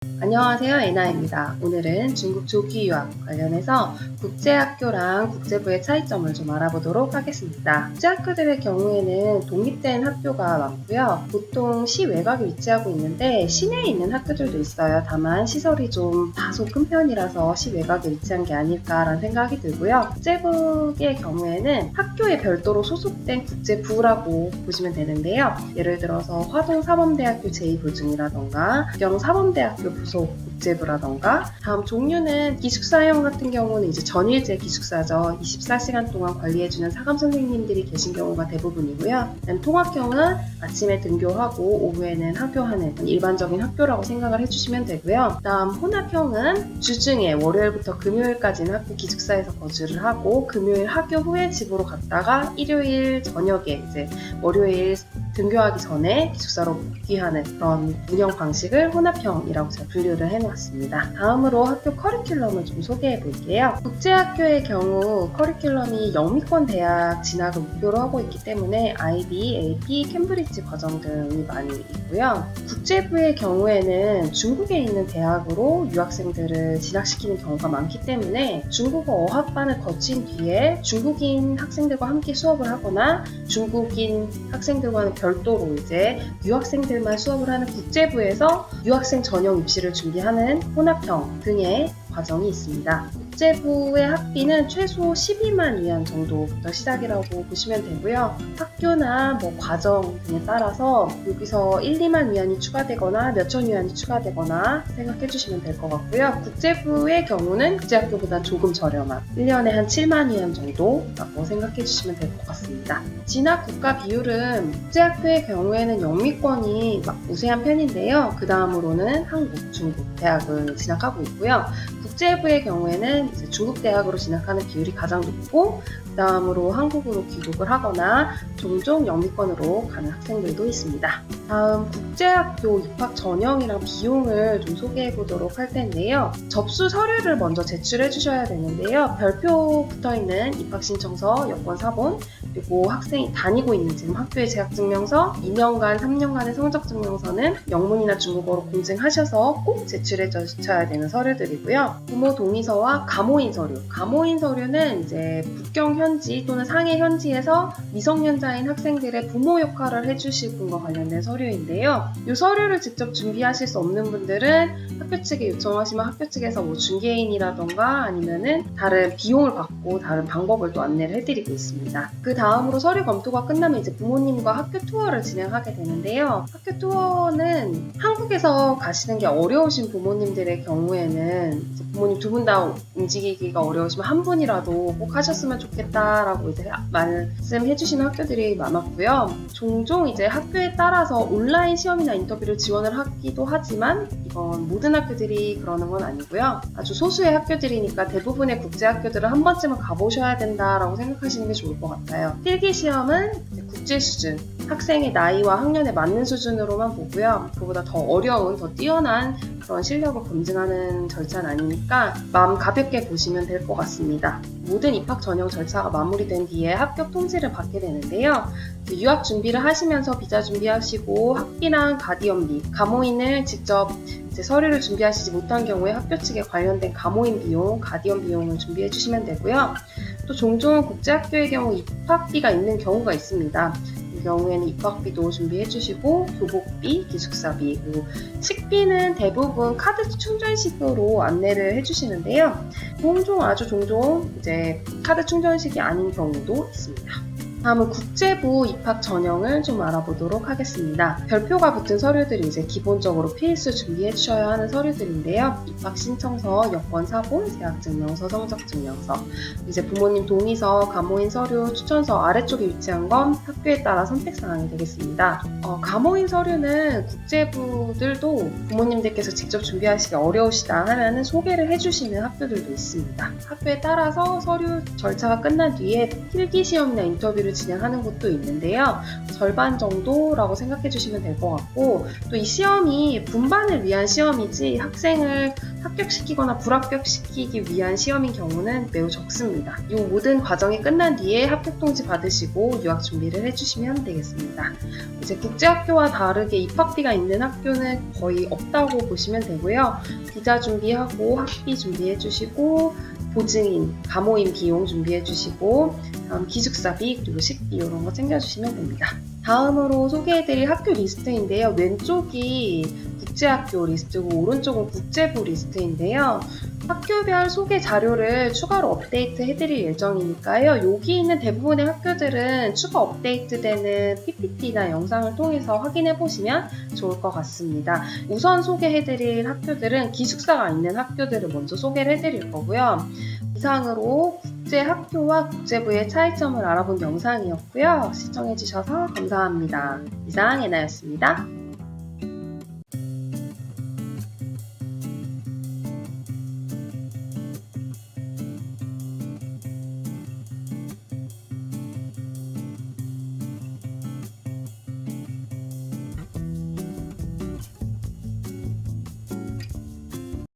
안녕하세요, 에나입니다. 오늘은 중국 조기 유학 관련해서 국제학교랑 국제부의 차이점을 좀 알아보도록 하겠습니다. 국제학교들의 경우에는 독립된 학교가 많고요. 보통 시 외곽에 위치하고 있는데 시내에 있는 학교들도 있어요. 다만 시설이 좀 다소 큰 편이라서 시 외곽에 위치한 게 아닐까라는 생각이 들고요. 국제부의 경우에는 학교에 별도로 소속된 국제부라고 보시면 되는데요. 예를 들어서 화동사범대학교 제2부중이라던가 부경사범대학교 부속 국제부라던가, 다음 종류는 기숙사형 같은 경우는 이제 전일제 기숙사죠. 24시간 동안 관리해주는 사감 선생님들이 계신 경우가 대부분이고요. 통학형은 아침에 등교하고 오후에는 학교하는 일반적인 학교라고 생각을 해주시면 되고요. 다음 혼합형은 주중에 월요일부터 금요일까지는 학교 기숙사에서 거주를 하고 금요일 학교 후에 집으로 갔다가 일요일 저녁에 이제 월요일 등교하기 전에 기숙사로 복귀하는 그런 운영 방식을 혼합형이라고 제가 분류를 해놓았습니다. 다음으로 학교 커리큘럼을 좀 소개해 볼게요. 국제학교의 경우 커리큘럼이 영미권 대학 진학을 목표로 하고 있기 때문에 IB, AP, 캠브리지 과정 등이 많이 있고요. 국제부의 경우에는 중국에 있는 대학으로 유학생들을 진학시키는 경우가 많기 때문에 중국어 어학반을 거친 뒤에 중국인 학생들과 함께 수업을 하거나 중국인 학생들과는 별도로 이제 유학생들만 수업을 하는 국제부에서 유학생 전용 입시를 준비하는 혼합형 등의 과정이 있습니다. 국제부의 학비는 최소 12만 위안 정도부터 시작이라고 보시면 되고요. 학교나 과정 등에 따라서 여기서 1, 2만 위안이 추가되거나 몇천 위안이 추가되거나 생각해 주시면 될 것 같고요. 국제부의 경우는 국제학교보다 조금 저렴한 1년에 한 7만 위안 정도라고 생각해 주시면 될 것 같습니다. 진학 국가 비율은 국제학교의 경우에는 영미권이 우세한 편인데요. 그 다음으로는 한국, 중국 대학을 진학하고 있고요. 국제부의 경우에는 이제 중국 대학으로 진학하는 비율이 가장 높고 그 다음으로 한국으로 귀국을 하거나 종종 영미권으로 가는 학생들도 있습니다. 다음 국제학교 입학 전형이랑 비용을 좀 소개해 보도록 할 텐데요. 접수 서류를 먼저 제출해 주셔야 되는데요. 별표 붙어있는 입학신청서, 여권 사본, 그리고 학생이 다니고 있는 지금 학교의 재학증명서, 2년간, 3년간의 성적증명서는 영문이나 중국어로 공증하셔서 꼭 제출해 주셔야 되는 서류들이고요. 부모 동의서와 가모인 서류. 가모인 서류는 이제 북경 현지 또는 상해 현지에서 미성년자인 학생들의 부모 역할을 해주실 분과 관련된 서류인데요. 이 서류를 직접 준비하실 수 없는 분들은 학교 측에 요청하시면 학교 측에서 중개인이라던가 아니면은 다른 비용을 받고 다른 방법을 또 안내를 해드리고 있습니다. 그 다음으로 서류 검토가 끝나면 이제 부모님과 학교 투어를 진행하게 되는데요. 학교 투어는 한국에서 가시는 게 어려우신 부모님들의 경우에는 부모님 두 분 다 움직이기가 어려우시면 한 분이라도 꼭 하셨으면 좋겠다라고 이제 말씀해 주시는 학교들이 많았고요. 종종 이제 학교에 따라서 온라인 시험이나 인터뷰를 지원을 하기도 하지만 이건 모든 학교들이 그러는 건 아니고요. 아주 소수의 학교들이니까 대부분의 국제학교들은 한 번쯤은 가보셔야 된다라고 생각하시는 게 좋을 것 같아요. 필기 시험은 국제 수준, 학생의 나이와 학년에 맞는 수준으로만 보고요. 그보다 더 어려운, 더 뛰어난 그런 실력을 검증하는 절차는 아니니까 마음 가볍게 보시면 될 것 같습니다. 모든 입학 전형 절차가 마무리된 뒤에 합격 통지를 받게 되는데요. 유학 준비를 하시면서 비자 준비하시고 학비랑 가디언비, 가모인을 직접 서류를 준비하시지 못한 경우에 학교 측에 관련된 가모인 비용, 가디언 비용을 준비해 주시면 되고요. 또 종종 국제학교의 경우 입학비가 있는 경우가 있습니다. 이 경우에는 입학비도 준비해 주시고 교복비, 기숙사비, 그리고 식비는 대부분 카드 충전식으로 안내를 해주시는데요. 아주 종종 이제 카드 충전식이 아닌 경우도 있습니다. 다음은 국제부 입학 전형을 좀 알아보도록 하겠습니다. 별표가 붙은 서류들이 이제 기본적으로 필수 준비해 주셔야 하는 서류들인데요. 입학 신청서, 여권 사본, 재학증명서, 성적증명서, 이제 부모님 동의서, 가모인 서류, 추천서 아래쪽에 위치한 건 학교에 따라 선택 사항이 되겠습니다. 가모인 서류는 국제부들도 부모님들께서 직접 준비하시기 어려우시다 하면은 소개를 해주시는 학교들도 있습니다. 학교에 따라서 서류 절차가 끝난 뒤에 필기 시험이나 인터뷰를 준비를 진행하는 곳도 있는데요. 절반 정도라고 생각해 주시면 될 것 같고, 또 이 시험이 분반을 위한 시험이지 학생을 합격시키거나 불합격시키기 위한 시험인 경우는 매우 적습니다. 이 모든 과정이 끝난 뒤에 합격 통지 받으시고 유학 준비를 해주시면 되겠습니다. 이제 국제학교와 다르게 입학비가 있는 학교는 거의 없다고 보시면 되고요. 비자 준비하고 학비 준비해 주시고 보증인, 가모임 비용 준비해 주시고 다음 기숙사비 그리고 식비 이런 거 챙겨주시면 됩니다. 다음으로 소개해드릴 학교 리스트인데요. 왼쪽이 국제학교 리스트고 오른쪽은 국제부 리스트인데요. 학교별 소개 자료를 추가로 업데이트 해드릴 예정이니까요. 여기 있는 대부분의 학교들은 추가 업데이트되는 PPT나 영상을 통해서 확인해 보시면 좋을 것 같습니다. 우선 소개해드릴 학교들은 기숙사가 있는 학교들을 먼저 소개를 해드릴 거고요. 이상으로 국제학교와 국제부의 차이점을 알아본 영상이었고요. 시청해주셔서 감사합니다. 이상 예나였습니다.